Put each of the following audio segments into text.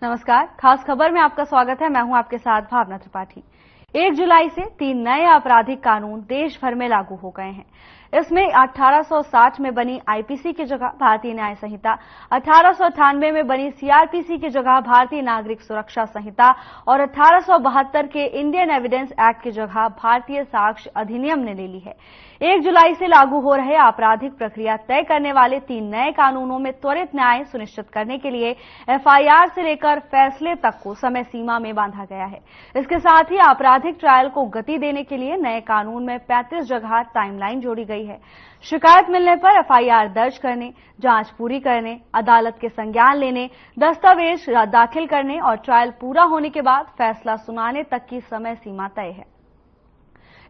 नमस्कार, खास खबर में आपका स्वागत है। मैं हूं आपके साथ भावना त्रिपाठी। 1 जुलाई से 3 नए आपराधिक कानून देश भर में लागू हो गए हैं। इसमें 1860 में बनी आईपीसी की जगह भारतीय न्याय संहिता, 1898 में बनी सीआरपीसी की जगह भारतीय नागरिक सुरक्षा संहिता और 1872 के इंडियन एविडेंस एक्ट की जगह भारतीय साक्ष्य अधिनियम ने ले ली है। 1 जुलाई से लागू हो रहे आपराधिक प्रक्रिया तय करने वाले 3 नए कानूनों में त्वरित न्याय सुनिश्चित करने के लिए एफआईआर से लेकर फैसले तक को समय सीमा में बांधा गया है। इसके साथ ही आपराधिक ट्रायल को गति देने के लिए नए कानून में 35 जगह टाइमलाइन जोड़ी गई है। शिकायत मिलने पर एफआईआर दर्ज करने, जांच पूरी करने, अदालत के संज्ञान लेने, दस्तावेज दाखिल करने और ट्रायल पूरा होने के बाद फैसला सुनाने तक की समय सीमा तय है।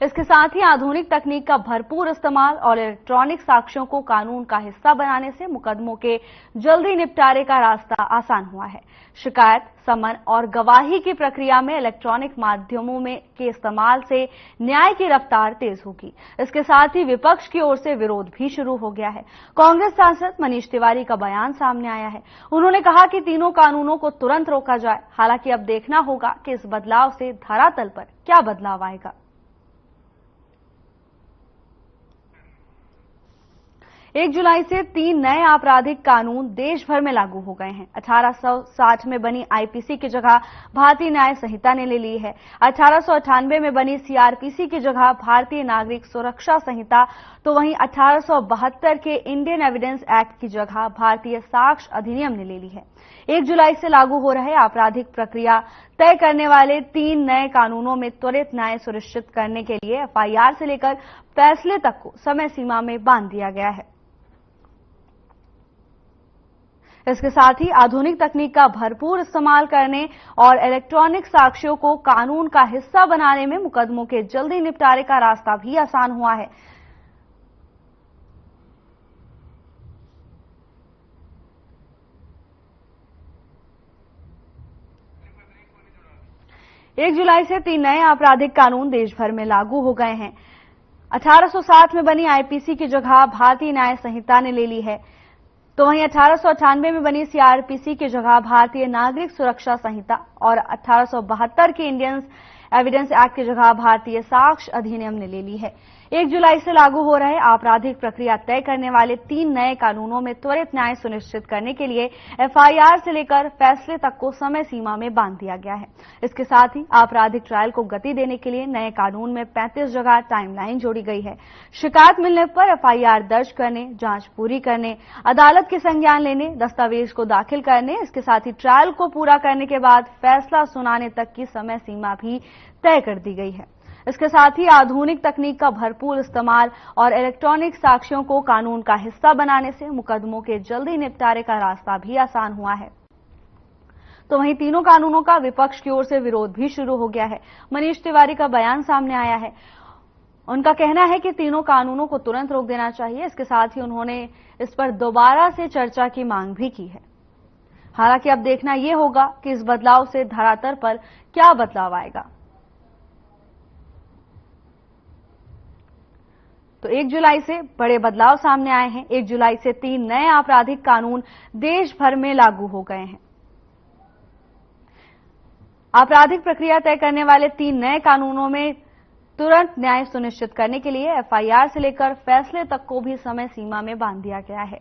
इसके साथ ही आधुनिक तकनीक का भरपूर इस्तेमाल और इलेक्ट्रॉनिक साक्ष्यों को कानून का हिस्सा बनाने से मुकदमों के जल्दी निपटारे का रास्ता आसान हुआ है। शिकायत, समन और गवाही की प्रक्रिया में इलेक्ट्रॉनिक माध्यमों में के इस्तेमाल से न्याय की रफ्तार तेज होगी। इसके साथ ही विपक्ष की ओर से विरोध भी शुरू हो गया है। कांग्रेस सांसद मनीष तिवारी का बयान सामने आया है। उन्होंने कहा कि तीनों कानूनों को तुरंत रोका जाए। हालांकि अब देखना होगा कि इस बदलाव से धरातल पर क्या बदलाव आएगा। 1 जुलाई से 3 नए आपराधिक कानून देश भर में लागू हो गए हैं। 1860 में बनी आईपीसी की जगह भारतीय न्याय संहिता ने ले ली है। 1898 में बनी सीआरपीसी की जगह भारतीय नागरिक सुरक्षा संहिता, तो वहीं 1872 के इंडियन एविडेंस एक्ट की जगह भारतीय साक्ष्य अधिनियम ने ले ली है। 1 जुलाई से लागू हो रहे आपराधिक प्रक्रिया तय करने वाले 3 नए कानूनों में त्वरित न्याय सुनिश्चित करने के लिए एफआईआर से लेकर फैसले तक को समय सीमा में बांध दिया गया है। इसके साथ ही आधुनिक तकनीक का भरपूर इस्तेमाल करने और इलेक्ट्रॉनिक साक्ष्यों को कानून का हिस्सा बनाने में मुकदमों के जल्दी निपटारे का रास्ता भी आसान हुआ है। एक जुलाई से 3 नए आपराधिक कानून देश भर में लागू हो गए हैं। 1860 में बनी आईपीसी की जगह भारतीय न्याय संहिता ने ले ली है, तो वहीं 1898 में बनी सीआरपीसी की जगह भारतीय नागरिक सुरक्षा संहिता और 1872 के इंडियन एविडेंस एक्ट की जगह भारतीय साक्ष्य अधिनियम ने ले ली है। 1 जुलाई से लागू हो रहे आपराधिक प्रक्रिया तय करने वाले 3 नए कानूनों में त्वरित न्याय सुनिश्चित करने के लिए एफआईआर से लेकर फैसले तक को समय सीमा में बांध दिया गया है। इसके साथ ही आपराधिक ट्रायल को गति देने के लिए नए कानून में 35 जगह टाइमलाइन जोड़ी गई है। शिकायत मिलने पर एफआईआर दर्ज करने, जांच पूरी करने, अदालत के संज्ञान लेने, दस्तावेज को दाखिल करने, इसके साथ ही ट्रायल को पूरा करने के बाद फैसला सुनाने तक की समय सीमा भी तय कर दी गई है। इसके साथ ही आधुनिक तकनीक का भरपूर इस्तेमाल और इलेक्ट्रॉनिक साक्ष्यों को कानून का हिस्सा बनाने से मुकदमों के जल्दी निपटारे का रास्ता भी आसान हुआ है। तो वहीं तीनों कानूनों का विपक्ष की ओर से विरोध भी शुरू हो गया है। मनीष तिवारी का बयान सामने आया है। उनका कहना है कि तीनों कानूनों को तुरंत रोक देना चाहिए। इसके साथ ही उन्होंने इस पर दोबारा से चर्चा की मांग भी की है। हालांकि अब देखना यह होगा कि इस बदलाव से धरातल पर क्या बदलाव आएगा। तो 1 जुलाई से बड़े बदलाव सामने आए हैं। 1 जुलाई से 3 नए आपराधिक कानून देश भर में लागू हो गए हैं। आपराधिक प्रक्रिया तय करने वाले 3 नए कानूनों में तुरंत न्याय सुनिश्चित करने के लिए एफआईआर से लेकर फैसले तक को भी समय सीमा में बांध दिया गया है।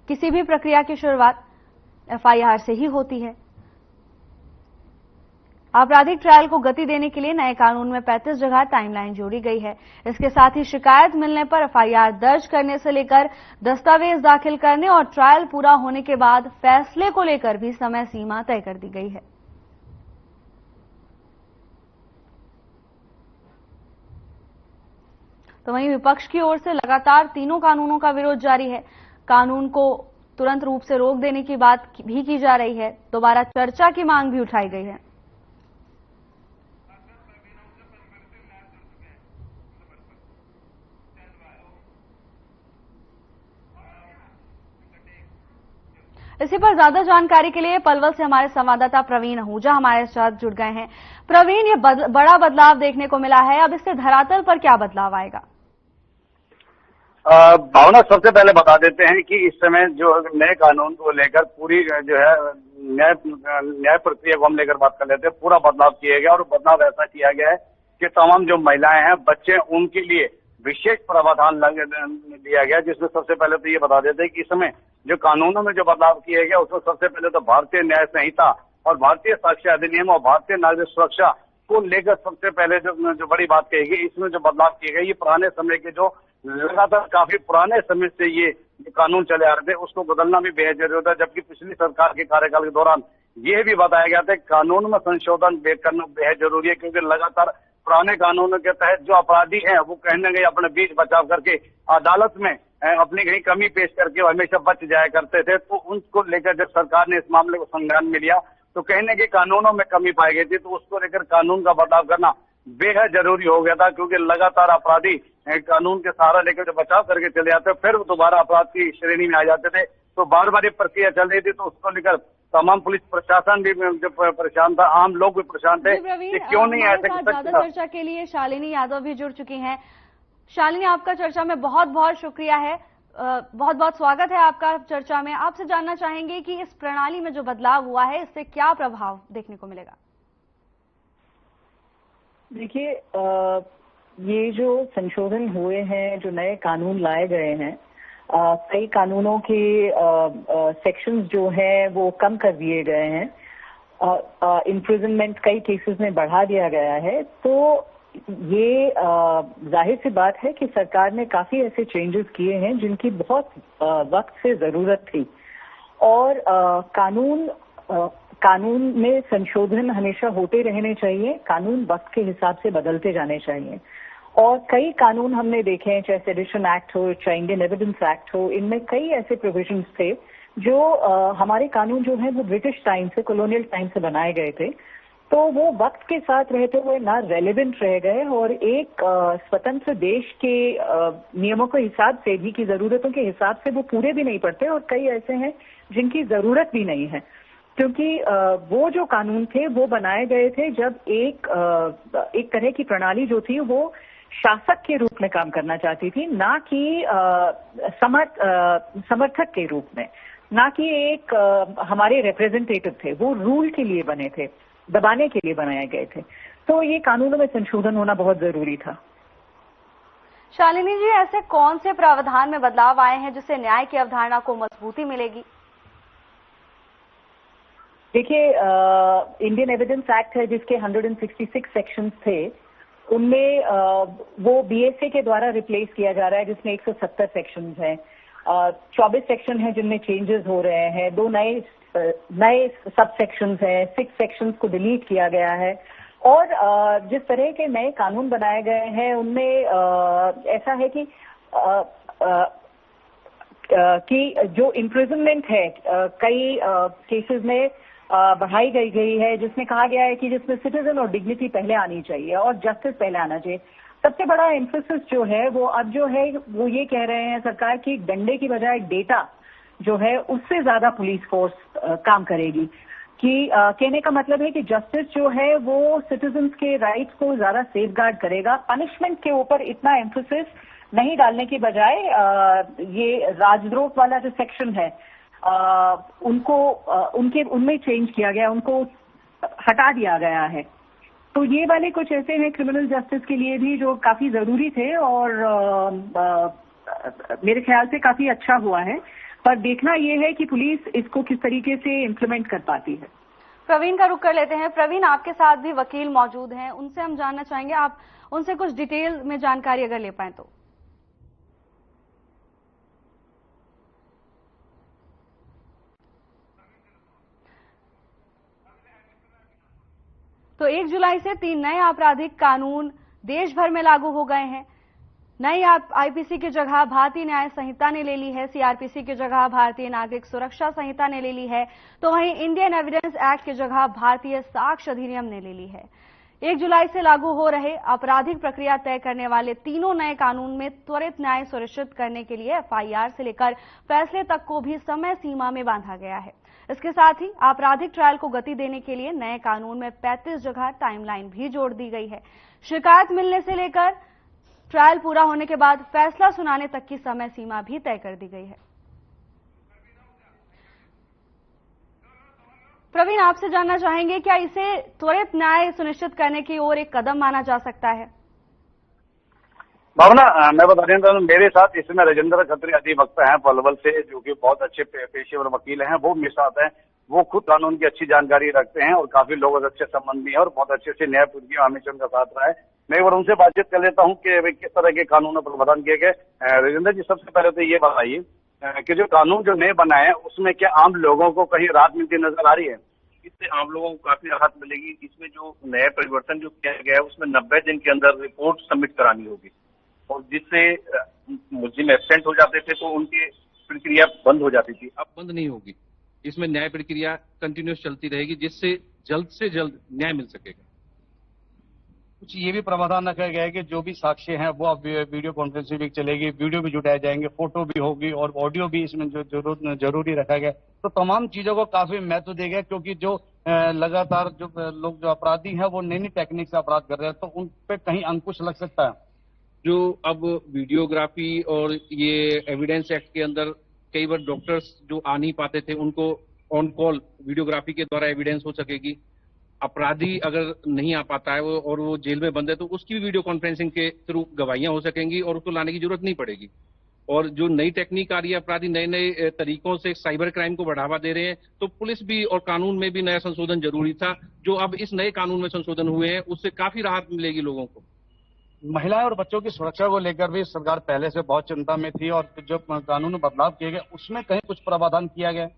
किसी भी प्रक्रिया की शुरुआत एफआईआर से ही होती है। आपराधिक ट्रायल को गति देने के लिए नए कानून में 35 जगह टाइमलाइन जोड़ी गई है। इसके साथ ही शिकायत मिलने पर एफआईआर दर्ज करने से लेकर दस्तावेज दाखिल करने और ट्रायल पूरा होने के बाद फैसले को लेकर भी समय सीमा तय कर दी गई है। तो वहीं विपक्ष की ओर से लगातार तीनों कानूनों का विरोध जारी है। कानून को तुरंत रूप से रोक देने की बात भी की जा रही है। दोबारा चर्चा की मांग भी उठाई गई है। इसी पर ज्यादा जानकारी के लिए पलवल से हमारे संवाददाता प्रवीण आहूजा हमारे साथ जुड़ गए हैं। प्रवीण, ये बड़ा बदलाव देखने को मिला है, अब इससे धरातल पर क्या बदलाव आएगा? भावना, सबसे पहले बता देते हैं कि इस समय जो नए कानून को लेकर पूरी जो है न्याय प्रक्रिया को हम लेकर बात कर लेते हैं। पूरा बदलाव किया गया और बदलाव ऐसा किया गया है कि तमाम जो महिलाएं हैं, बच्चे, उनके लिए विशेष प्रावधान दिया गया, जिसमें सबसे पहले तो ये बता देते हैं कि इस समय जो कानूनों में जो बदलाव किए गए उसमें सबसे पहले तो भारतीय न्याय संहिता और भारतीय साक्ष्य अधिनियम और भारतीय नागरिक सुरक्षा को लेकर सबसे पहले जो बड़ी बात कही गई, इसमें जो बदलाव किए गए, ये पुराने समय के जो लगातार काफी पुराने समय से ये कानून चले आ रहे थे, उसको बदलना भी बेहद जरूरी था। जबकि पिछली सरकार के कार्यकाल के दौरान यह भी बताया गया था कि कानून में संशोधन करना बेहद जरूरी है, क्योंकि लगातार पुराने कानूनों के तहत जो अपराधी हैं वो कहीं न कहीं अपने बीच बचाव करके अदालत में अपनी कहीं कमी पेश करके हमेशा बच जाया करते थे। तो उनको लेकर जब सरकार ने इस मामले को संज्ञान में लिया तो कहीं न कहीं कानूनों में कमी पाई गई थी, तो उसको लेकर कानून का बदलाव करना बेहद जरूरी हो गया था, क्योंकि लगातार अपराधी कानून के सहारा लेकर जो बचाव करके चले जाते, फिर दोबारा अपराध की श्रेणी में आ जाते थे। तो बार बार ये प्रक्रिया चल रही थी, तो उसको लेकर तमाम पुलिस प्रशासन भी परेशान था, आम लोग भी परेशान थे कि क्यों नहीं ऐसे। ज्यादा चर्चा के लिए शालिनी यादव भी जुड़ चुकी हैं। शालिनी, आपका चर्चा में बहुत बहुत शुक्रिया है, बहुत बहुत स्वागत है आपका चर्चा में। आपसे जानना चाहेंगे कि इस प्रणाली में जो बदलाव हुआ है इससे क्या प्रभाव देखने को मिलेगा? देखिए, ये जो संशोधन हुए हैं, जो नए कानून लाए गए हैं, कई कानूनों के सेक्शंस जो है वो कम कर दिए गए हैं, इम्प्रिजनमेंट कई केसेस में बढ़ा दिया गया है। तो ये जाहिर सी बात है कि सरकार ने काफी ऐसे चेंजेस किए हैं जिनकी बहुत वक्त से जरूरत थी। और कानून में संशोधन हमेशा होते रहने चाहिए, कानून वक्त के हिसाब से बदलते जाने चाहिए। और कई कानून हमने देखे हैं, चाहे सेडिशन एक्ट हो, चाहे इंडियन एविडेंस एक्ट हो, इनमें कई ऐसे प्रोविजंस थे जो हमारे कानून जो है वो ब्रिटिश टाइम से, कॉलोनियल टाइम से बनाए गए थे। तो वो वक्त के साथ रहते हुए ना रेलेवेंट रह गए और एक स्वतंत्र देश के नियमों के हिसाब से भी, की जरूरतों के हिसाब से वो पूरे भी नहीं पड़ते, और कई ऐसे हैं जिनकी जरूरत भी नहीं है। क्योंकि वो जो कानून थे वो बनाए गए थे जब एक तरह की प्रणाली जो थी वो शासक के रूप में काम करना चाहती थी, ना कि समर्थक के रूप में, ना कि एक हमारे रिप्रेजेंटेटिव थे। वो रूल के लिए बने थे, दबाने के लिए बनाए गए थे। तो ये कानूनों में संशोधन होना बहुत जरूरी था। शालिनी जी, ऐसे कौन से प्रावधान में बदलाव आए हैं जिससे न्याय की अवधारणा को मजबूती मिलेगी? देखिए, इंडियन एविडेंस एक्ट है जिसके 166 सेक्शंस थे, उनमें वो बीएसए के द्वारा रिप्लेस किया जा रहा है, जिसमें 170 सेक्शंस हैं। 24 सेक्शन है जिनमें चेंजेस हो रहे हैं, 2 नए सब सेक्शंस हैं, 6 सेक्शंस को डिलीट किया गया है। और जिस तरह के नए कानून बनाए गए हैं उनमें ऐसा है कि जो इम्प्रिजनमेंट है कई केसेस में बढ़ाई गई है, जिसमें कहा गया है कि जिसमें सिटीजन और डिग्निटी पहले आनी चाहिए और जस्टिस पहले आना चाहिए। सबसे बड़ा एम्फेसिस जो है वो अब जो है वो ये कह रहे हैं सरकार की, डंडे की बजाय डेटा जो है उससे ज्यादा पुलिस फोर्स काम करेगी। कि कहने का मतलब है कि जस्टिस जो है वो सिटीजन्स के राइट्स को ज्यादा सेफगार्ड करेगा। पनिशमेंट के ऊपर इतना एम्फेसिस नहीं डालने की बजाय ये राजद्रोह वाला जो सेक्शन है उनमें चेंज किया गया, उनको हटा दिया गया है। तो ये वाले कुछ ऐसे हैं क्रिमिनल जस्टिस के लिए भी जो काफी जरूरी थे और मेरे ख्याल से काफी अच्छा हुआ है। पर देखना यह है कि पुलिस इसको किस तरीके से इम्प्लीमेंट कर पाती है। प्रवीण का रुख कर लेते हैं। प्रवीण, आपके साथ भी वकील मौजूद हैं, उनसे हम जानना चाहेंगे, आप उनसे कुछ डिटेल में जानकारी अगर ले पाएं तो। तो 1 जुलाई से 3 नए आपराधिक कानून देश भर में लागू हो गए हैं। नई आईपीसी की जगह भारतीय न्याय संहिता ने ले ली है, सीआरपीसी की जगह भारतीय नागरिक सुरक्षा संहिता ने ले ली है, तो वहीं इंडियन एविडेंस एक्ट की जगह भारतीय साक्ष्य अधिनियम ने ले ली है। 1 जुलाई से लागू हो रहे आपराधिक प्रक्रिया तय करने वाले तीनों नए कानून में त्वरित न्याय सुनिश्चित करने के लिए एफआईआर से लेकर फैसले तक को भी समय सीमा में बांधा गया है। इसके साथ ही आपराधिक ट्रायल को गति देने के लिए नए कानून में 35 जगह टाइमलाइन भी जोड़ दी गई है। शिकायत मिलने से लेकर ट्रायल पूरा होने के बाद फैसला सुनाने तक की समय सीमा भी तय कर दी गई है। प्रवीण, आपसे जानना चाहेंगे क्या इसे त्वरित न्याय सुनिश्चित करने की ओर एक कदम माना जा सकता है? भावना, मैं बता रहा हूँ, मेरे साथ इसमें राजेंद्र खत्री अधिवक्ता हैं पलवल से, जो कि बहुत अच्छे पेशेवर वकील हैं। वो मेरे साथ हैं, वो खुद कानून की अच्छी जानकारी रखते हैं और काफी लोगों से अच्छे संबंध भी है और बहुत अच्छे से न्याय पूर्वक हमेशा उनका साथ रहा है। मैं एक बार उनसे बातचीत कर लेता हूँ कि किस तरह के कानून में प्रावधान किए गए। राजेंद्र जी, सबसे पहले तो ये बताइए कि जो कानून जो नए बनाए हैं उसमें क्या आम लोगों को कहीं राहत मिलती नजर आ रही है? इससे आम लोगों को काफी राहत मिलेगी। इसमें जो नया परिवर्तन जो किया गया है उसमें 90 दिन के अंदर रिपोर्ट सबमिट करानी होगी और जिससे मुलजिम एब्सेंट हो जाते थे तो उनकी प्रक्रिया बंद हो जाती थी। अब बंद नहीं होगी, इसमें न्याय प्रक्रिया कंटिन्यूस चलती रहेगी, जिससे जल्द से जल्द न्याय मिल सकेगा। कुछ ये भी प्रावधान रखा गया है कि जो भी साक्ष्य हैं वो अब वीडियो कॉन्फ्रेंसिंग भी चलेगी, वीडियो भी जुटाए जाएंगे, फोटो भी होगी और ऑडियो भी इसमें जो जरूरी रखा गया। तो तमाम चीजों को काफी महत्व दिया गया, क्योंकि जो लगातार जो लोग जो अपराधी हैं वो नई नई टेक्निक से अपराध कर रहे हैं, तो उन पे कहीं अंकुश लग सकता है। जो अब वीडियोग्राफी और ये एविडेंस एक्ट के अंदर कई बार डॉक्टर्स जो आ नहीं पाते थे उनको ऑन कॉल वीडियोग्राफी के द्वारा एविडेंस हो सकेगी। अपराधी अगर नहीं आ पाता है और वो जेल में बंद है तो उसकी भी वीडियो कॉन्फ्रेंसिंग के थ्रू गवाहियां हो सकेंगी और उसको लाने की जरूरत नहीं पड़ेगी। और जो नई टेक्निक आ रही है, अपराधी नए नए तरीकों से साइबर क्राइम को बढ़ावा दे रहे हैं, तो पुलिस भी और कानून में भी नया संशोधन जरूरी था। जो अब इस नए कानून में संशोधन हुए हैं उससे काफी राहत मिलेगी लोगों को। महिलाएं और बच्चों की सुरक्षा को लेकर भी सरकार पहले से बहुत चिंता में थी और जो कानून में बदलाव किए गए उसमें कहीं कुछ प्रावधान किया गया।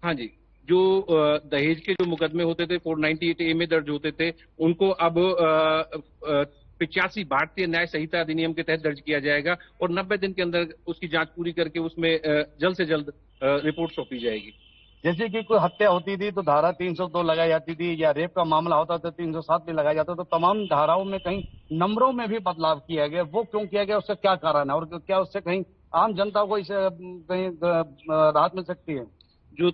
हाँ जी, जो दहेज के जो मुकदमे होते थे 498A में दर्ज होते थे, उनको अब 85 भारतीय न्याय संहिता अधिनियम के तहत दर्ज किया जाएगा और 90 दिन के अंदर उसकी जांच पूरी करके उसमें जल्द से जल्द रिपोर्ट सौंपी जाएगी। जैसे कि कोई हत्या होती थी तो धारा 302 लगाई जाती थी, या रेप का मामला होता था 307 भी लगाया जाता, तो तमाम धाराओं में कहीं नंबरों में भी बदलाव किया गया। वो क्यों किया गया, उससे क्या कारण है और क्या उससे कहीं आम जनता को इसे कहीं राहत मिल सकती है? जो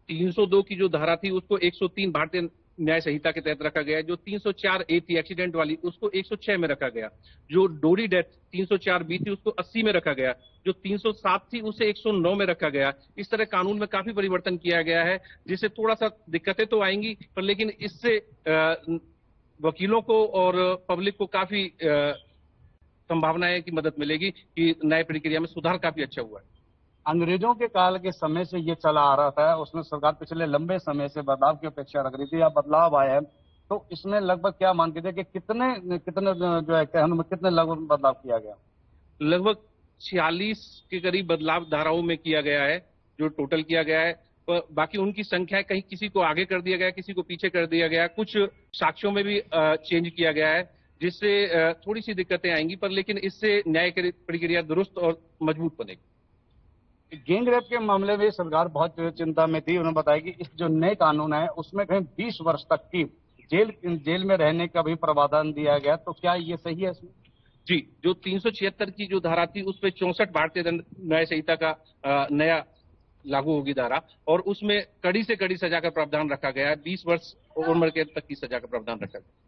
302 की जो धारा थी उसको 103 भारतीय न्याय संहिता के तहत रखा गया है। जो 304A थी एक्सीडेंट वाली उसको 106 में रखा गया। जो डोरी डेथ 304B थी उसको 80 में रखा गया। जो 307 थी उसे 109 में रखा गया। इस तरह कानून में काफी परिवर्तन किया गया है, जिससे थोड़ा सा दिक्कतें तो आएंगी पर लेकिन इससे वकीलों को और पब्लिक को काफी संभावना है कि मदद मिलेगी कि न्याय प्रक्रिया में सुधार काफी अच्छा हुआ है। अंग्रेजों के काल के समय से ये चला आ रहा था, उसमें सरकार पिछले लंबे समय से बदलाव की अपेक्षा रख रही थी या बदलाव आया है, तो इसमें लगभग क्या मानते थे कि कितने जो है कितने लगभग बदलाव किया गया? लगभग 46 के करीब बदलाव धाराओं में किया गया है जो टोटल किया गया है। पर बाकी उनकी संख्या कहीं किसी को आगे कर दिया गया, किसी को पीछे कर दिया गया, कुछ साक्ष्यों में भी चेंज किया गया है, जिससे थोड़ी सी दिक्कतें आएंगी पर लेकिन इससे न्याय प्रक्रिया दुरुस्त और मजबूत बनेगी। गैंग रेप के मामले में सरकार बहुत चिंता में थी। उन्होंने बताया कि इस जो नए कानून है उसमें कहीं 20 वर्ष तक की जेल में रहने का भी प्रावधान दिया गया, तो क्या ये सही है इसमें? जी, जो 376 की जो धारा थी उस पर 64 भारतीय दंड न्याय संहिता का नया लागू होगी धारा और उसमें कड़ी से कड़ी सजा का प्रावधान रखा गया है। 20 वर्ष उम्र के तक की सजा का प्रावधान रखा गया।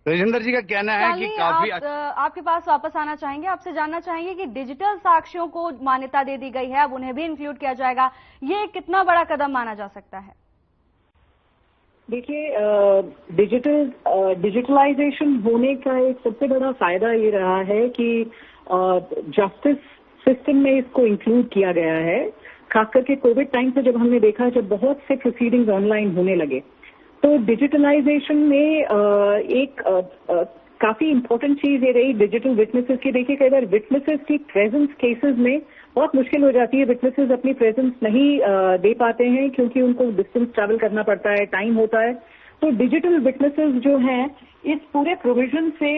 राजेंद्र जी का कहना है कि काफी आपके पास वापस आना चाहेंगे, आपसे जानना चाहेंगे कि डिजिटल साक्ष्यों को मान्यता दे दी गई है, अब उन्हें भी इंक्लूड किया जाएगा, ये कितना बड़ा कदम माना जा सकता है? देखिए, डिजिटलाइजेशन होने का एक सबसे बड़ा फायदा ये रहा है कि जस्टिस सिस्टम में इसको इंक्लूड किया गया है। खास करके कोविड टाइम पे जब हमने देखा, जब बहुत से प्रोसीडिंग्स ऑनलाइन होने लगे, तो डिजिटलाइजेशन में एक काफी इम्पोर्टेंट चीज ये रही डिजिटल विटनेसेस की। देखिए, कई बार विटनेसेस की प्रेजेंस केसेस में बहुत मुश्किल हो जाती है, विटनेसेस अपनी प्रेजेंस नहीं दे पाते हैं क्योंकि उनको डिस्टेंस ट्रैवल करना पड़ता है, टाइम होता है। तो डिजिटल विटनेसेस जो हैं, इस पूरे प्रोविजन से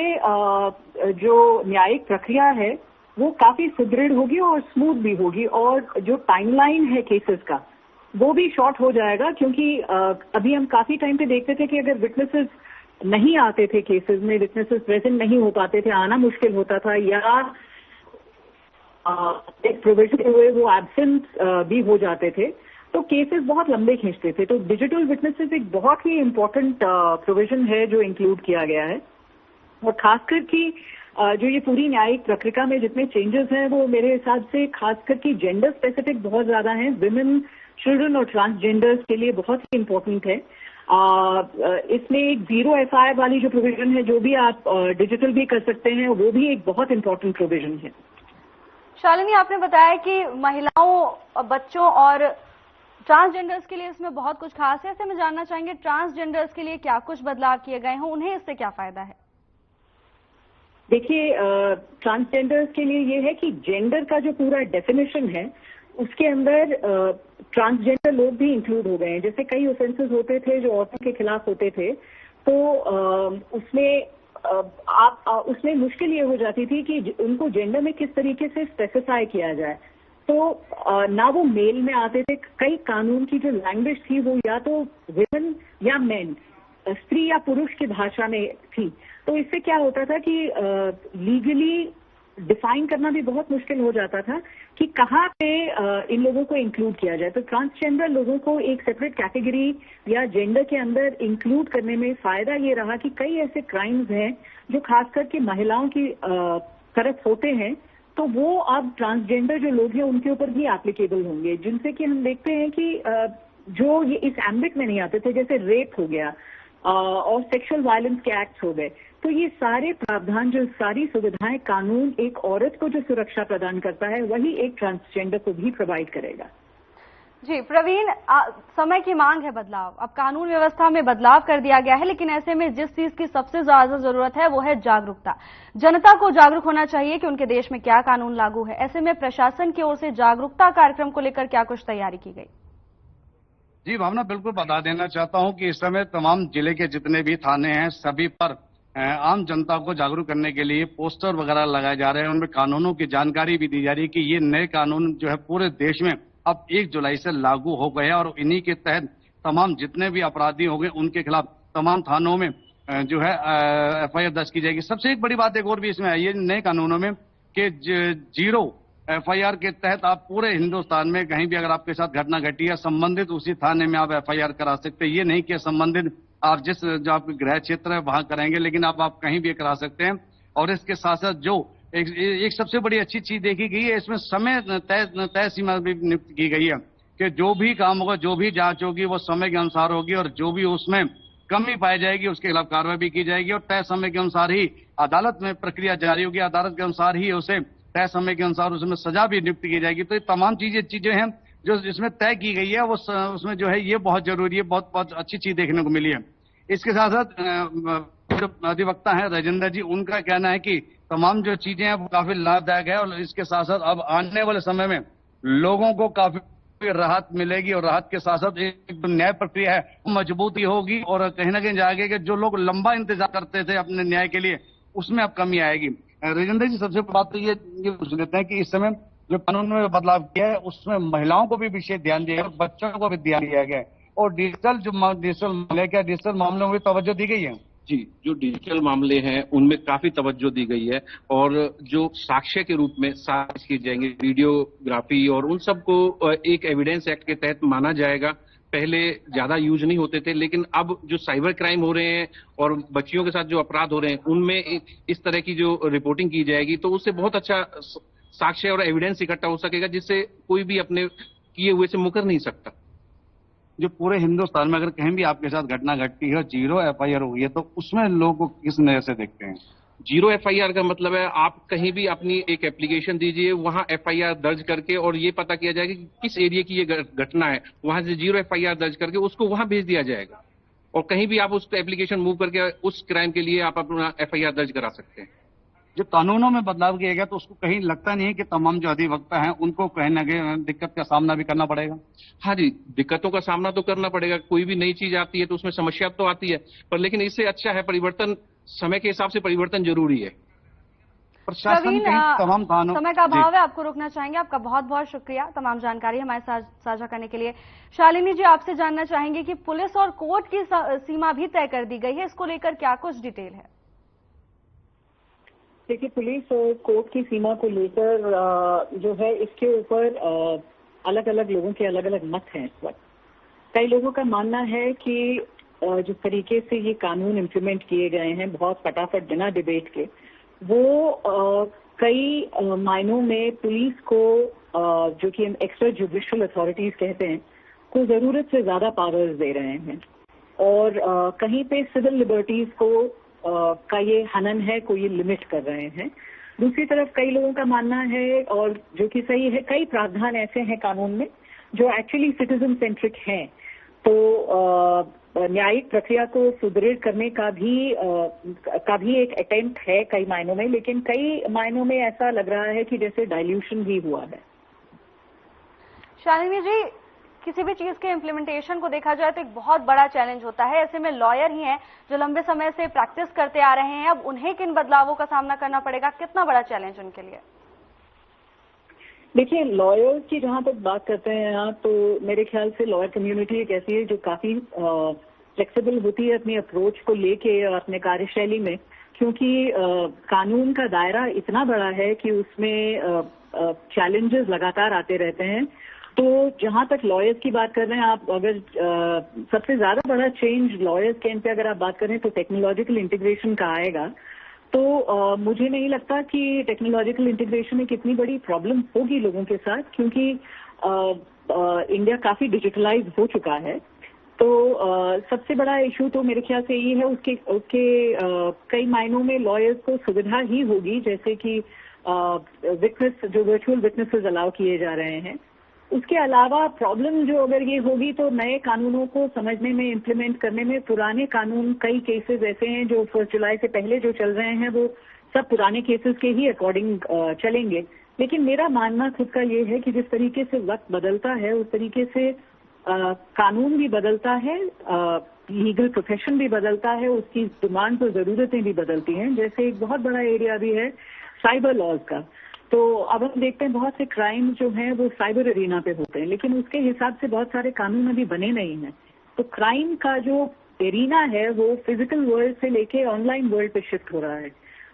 जो न्यायिक प्रक्रिया है वो काफी सुदृढ़ होगी और स्मूथ भी होगी, और जो टाइमलाइन है केसेस का वो भी शॉर्ट हो जाएगा, क्योंकि अभी हम काफी टाइम पे देखते थे कि अगर विटनेसेस नहीं आते थे केसेस में, विटनेसेस प्रेजेंट नहीं हो पाते थे, आना मुश्किल होता था, या एक प्रोविजन हुए वो एब्सेंट भी हो जाते थे, तो केसेस बहुत लंबे खींचते थे। तो डिजिटल विटनेसेस एक बहुत ही इम्पोर्टेंट प्रोविजन है जो इंक्लूड किया गया है, और खासकर कि जो ये पूरी न्यायिक प्रक्रिया में जितने चेंजेस हैं वो मेरे हिसाब से खासकर कि जेंडर स्पेसिफिक बहुत ज्यादा हैं। विमेन, चिल्ड्रन और ट्रांसजेंडर्स के लिए बहुत ही इम्पोर्टेंट है। इसमें एक 0 FIR वाली जो प्रोविजन है, जो भी आप डिजिटल भी कर सकते हैं, वो भी एक बहुत इम्पोर्टेंट प्रोविजन है। शालिनी, आपने बताया कि महिलाओं, बच्चों और ट्रांसजेंडर्स के लिए इसमें बहुत कुछ खास है। ऐसे में जानना चाहेंगे ट्रांसजेंडर्स के लिए क्या कुछ बदलाव किए गए हैं, उन्हें इससे क्या फायदा है? देखिए, ट्रांसजेंडर्स के लिए ये है कि जेंडर का जो पूरा डेफिनेशन है उसके अंदर ट्रांसजेंडर लोग भी इंक्लूड हो गए हैं। जैसे कई ऑफेंसेस होते थे जो औरतों के खिलाफ होते थे, तो उसमें मुश्किल ये हो जाती थी कि उनको जेंडर में किस तरीके से स्पेसिफाई किया जाए। तो ना वो मेल में आते थे, कई कानून की जो लैंग्वेज थी वो या तो विमेन या मेन, स्त्री या पुरुष की भाषा में थी। तो इससे क्या होता था कि लीगली डिफाइन करना भी बहुत मुश्किल हो जाता था कि कहाँ पे इन लोगों को इंक्लूड किया जाए। तो ट्रांसजेंडर लोगों को एक सेपरेट कैटेगरी या जेंडर के अंदर इंक्लूड करने में फायदा ये रहा कि कई ऐसे क्राइम्स हैं जो खास करके महिलाओं की तरफ होते हैं, तो वो अब ट्रांसजेंडर जो लोग हैं उनके ऊपर भी एप्लीकेबल होंगे, जिनसे कि हम देखते हैं कि जो ये इस एम्बिट में नहीं आते थे, जैसे रेप हो गया और सेक्सुअल वायलेंस के एक्ट हो गए। तो ये सारे प्रावधान, जो सारी सुविधाएं कानून एक औरत को जो सुरक्षा प्रदान करता है, वही एक ट्रांसजेंडर को भी प्रोवाइड करेगा। जी प्रवीण, समय की मांग है बदलाव। अब कानून व्यवस्था में बदलाव कर दिया गया है, लेकिन ऐसे में जिस चीज की सबसे ज्यादा जरूरत है वो है जागरूकता। जनता को जागरूक होना चाहिए कि उनके देश में क्या कानून लागू है। ऐसे में प्रशासन की ओर से जागरूकता कार्यक्रम को लेकर क्या कुछ तैयारी की गई? जी भावना, बिल्कुल बता देना चाहता हूं कि इस समय तमाम जिले के जितने भी थाने हैं सभी पर आम जनता को जागरूक करने के लिए पोस्टर वगैरह लगाए जा रहे हैं। उनमें कानूनों की जानकारी भी दी जा रही है कि ये नए कानून जो है पूरे देश में अब 1 जुलाई से लागू हो गए हैं और इन्हीं के तहत तमाम जितने भी अपराधी होंगे उनके खिलाफ तमाम थानों में जो है FIR दर्ज की जाएगी। सबसे एक बड़ी बात एक और भी इसमें आई है नए कानूनों में कि 0 FIR के तहत आप पूरे हिंदुस्तान में कहीं भी अगर आपके साथ घटना घटी है, संबंधित उसी थाने में आप FIR करा सकते हैं। ये नहीं कि संबंधित आप जो आपके गृह क्षेत्र है वहां कराएंगे, लेकिन आप कहीं भी करा सकते हैं। और इसके साथ साथ जो एक सबसे बड़ी अच्छी चीज देखी गई है, इसमें समय तय सीमा भी नियुक्त की गई है कि जो भी काम होगा, जो भी जांच होगी वो समय के अनुसार होगी और जो भी उसमें कमी पाई जाएगी उसके खिलाफ कार्रवाई भी की जाएगी और तय समय के अनुसार ही अदालत में प्रक्रिया जारी होगी। अदालत के अनुसार ही उसे तय समय के अनुसार उसमें सजा भी नियुक्त की जाएगी। तो ये तमाम चीजें हैं जो जिसमें तय की गई है, वो उसमें जो है ये बहुत जरूरी है, बहुत अच्छी चीज देखने को मिली है। इसके साथ साथ जो अधिवक्ता है राजेंद्र जी, उनका कहना है कि तमाम जो चीजें हैं वो काफी लाभदायक है और इसके साथ साथ अब आने वाले समय में लोगों को काफी राहत मिलेगी और राहत के साथ साथ एक न्याय प्रक्रिया है वो मजबूती होगी और कहीं ना कहीं जाएगी कि जो लोग लंबा इंतजार करते थे अपने न्याय के लिए उसमें अब कमी आएगी। राजेंद्र जी, सबसे बात तो ये पूछ लेते हैं कि इस समय जो कानून में बदलाव किया है उसमें महिलाओं को भी विशेष ध्यान दिया गया और बच्चों को भी ध्यान दिया गया है और डिजिटल मामलों में तवज्जो दी गई है। जी, जो डिजिटल मामले हैं उनमें काफी तवज्जो दी गई है और जो साक्ष्य के रूप में साक्ष्य किए जाएंगे, वीडियोग्राफी और उन सबको एक एविडेंस एक्ट के तहत माना जाएगा। पहले ज्यादा यूज नहीं होते थे, लेकिन अब जो साइबर क्राइम हो रहे हैं और बच्चियों के साथ जो अपराध हो रहे हैं उनमें इस तरह की जो रिपोर्टिंग की जाएगी तो उससे बहुत अच्छा साक्ष्य और एविडेंस इकट्ठा हो सकेगा, जिससे कोई भी अपने किए हुए से मुकर नहीं सकता। जो पूरे हिंदुस्तान में अगर कहीं भी आपके साथ घटना घटती है, 0 FIR हुई है, तो उसमें लोग किस नजर से देखते हैं? 0 FIR का मतलब है आप कहीं भी अपनी एक एप्लीकेशन दीजिए, वहां FIR दर्ज करके और ये पता किया जाएगा कि किस एरिया की ये घटना है, वहां से 0 FIR दर्ज करके उसको वहां भेज दिया जाएगा और कहीं भी आप उस एप्लीकेशन मूव करके उस क्राइम के लिए आप अपना FIR दर्ज करा सकते हैं। जो कानूनों में बदलाव किया गया तो उसको कहीं लगता नहीं है कि तमाम जो अधिवक्ता हैं उनको कहीं ना कहीं दिक्कत का सामना भी करना पड़ेगा? हाँ जी, दिक्कतों का सामना तो करना पड़ेगा। कोई भी नई चीज आती है तो उसमें समस्या तो आती है, पर लेकिन इससे अच्छा है परिवर्तन, समय के हिसाब से परिवर्तन जरूरी है। प्रशासन तमाम कानून, समय का अभाव है, आपको रोकना चाहेंगे। आपका बहुत बहुत शुक्रिया तमाम जानकारी हमारे साथ साझा करने के लिए। शालिनी जी, आपसे जानना चाहेंगे कि पुलिस और कोर्ट की सीमा भी तय कर दी गई है, इसको लेकर क्या कुछ डिटेल है? देखिए, पुलिस और कोर्ट की सीमा को लेकर जो है इसके ऊपर अलग अलग लोगों के अलग अलग मत हैं इस वक्त। कई लोगों का मानना है कि जिस तरीके से ये कानून इम्प्लीमेंट किए गए हैं बहुत फटाफट बिना डिबेट के, वो कई मायनों में पुलिस को जो कि हम एक्स्ट्रा जुडिशियल अथॉरिटीज कहते हैं को जरूरत से ज्यादा पावर्स दे रहे हैं और कहीं पे सिविल लिबर्टीज को का ये हनन है, को ये लिमिट कर रहे हैं। दूसरी तरफ कई लोगों का मानना है और जो कि सही है, कई प्रावधान ऐसे हैं कानून में जो एक्चुअली सिटीजन सेंट्रिक हैं। तो न्यायिक प्रक्रिया को सुदृढ़ करने का भी एक अटेम्प्ट है कई मायनों में, लेकिन कई मायनों में ऐसा लग रहा है कि जैसे डाइल्यूशन भी हुआ है। शालिनी जी, किसी भी चीज के इम्प्लीमेंटेशन को देखा जाए तो एक बहुत बड़ा चैलेंज होता है। ऐसे में लॉयर ही हैं जो लंबे समय से प्रैक्टिस करते आ रहे हैं, अब उन्हें किन बदलावों का सामना करना पड़ेगा, कितना बड़ा चैलेंज उनके लिए? देखिए, लॉयर की जहां तक बात करते हैं यहाँ, तो मेरे ख्याल से लॉयर कम्युनिटी एक ऐसी है जो काफी फ्लेक्सिबल होती है अपनी अप्रोच को लेके और अपने कार्यशैली में, क्योंकि कानून का दायरा इतना बड़ा है कि उसमें चैलेंजेस लगातार आते रहते हैं। तो जहां तक लॉयर्स की बात कर रहे हैं आप, अगर सबसे ज्यादा बड़ा चेंज लॉयर्स के एंड पे अगर आप बात करें तो टेक्नोलॉजिकल इंटीग्रेशन का आएगा। तो मुझे नहीं लगता कि टेक्नोलॉजिकल इंटीग्रेशन में कितनी बड़ी प्रॉब्लम होगी लोगों के साथ, क्योंकि इंडिया काफी डिजिटलाइज हो चुका है। तो सबसे बड़ा इशू तो मेरे ख्याल से ये है, उसके कई मायनों में लॉयर्स को सुविधा ही होगी, जैसे कि विटनेस, जो वर्चुअल विटनेसेस अलाउ किए जा रहे हैं। उसके अलावा प्रॉब्लम जो अगर ये होगी तो नए कानूनों को समझने में, इम्प्लीमेंट करने में, पुराने कानून कई केसेस ऐसे हैं जो 1 जुलाई से पहले जो चल रहे हैं वो सब पुराने केसेस के ही अकॉर्डिंग चलेंगे। लेकिन मेरा मानना खुद का ये है कि जिस तरीके से वक्त बदलता है उस तरीके से कानून भी बदलता है, लीगल प्रोफेशन भी बदलता है, उसकी डिमांड्स और जरूरतें भी बदलती हैं। जैसे एक बहुत बड़ा एरिया भी है साइबर लॉज का। तो अब हम देखते हैं बहुत से क्राइम जो हैं वो साइबर एरिना पे होते हैं, लेकिन उसके हिसाब से बहुत सारे कानून अभी बने नहीं हैं। तो क्राइम का जो एरिना है वो फिजिकल वर्ल्ड से लेके ऑनलाइन वर्ल्ड पे शिफ्ट हो रहा है।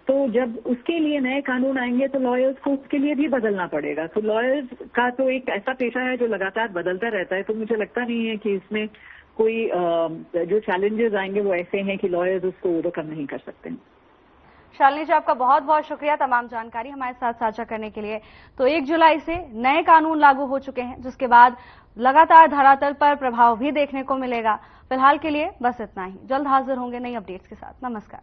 तो जब उसके लिए नए कानून आएंगे तो लॉयर्स को उसके लिए भी बदलना पड़ेगा। तो लॉयर्स का तो एक ऐसा पेशा है जो लगातार बदलता रहता है। तो मुझे लगता नहीं है कि इसमें कोई जो चैलेंजेस आएंगे वो ऐसे हैं कि लॉयर्स उसको ओवरकम नहीं कर सकते हैं। शालिनी जी, आपका बहुत बहुत शुक्रिया तमाम जानकारी हमारे साथ साझा करने के लिए। तो 1 जुलाई से नए कानून लागू हो चुके हैं, जिसके बाद लगातार धरातल पर प्रभाव भी देखने को मिलेगा। फिलहाल के लिए बस इतना ही। जल्द हाजिर होंगे नई अपडेट्स के साथ। नमस्कार।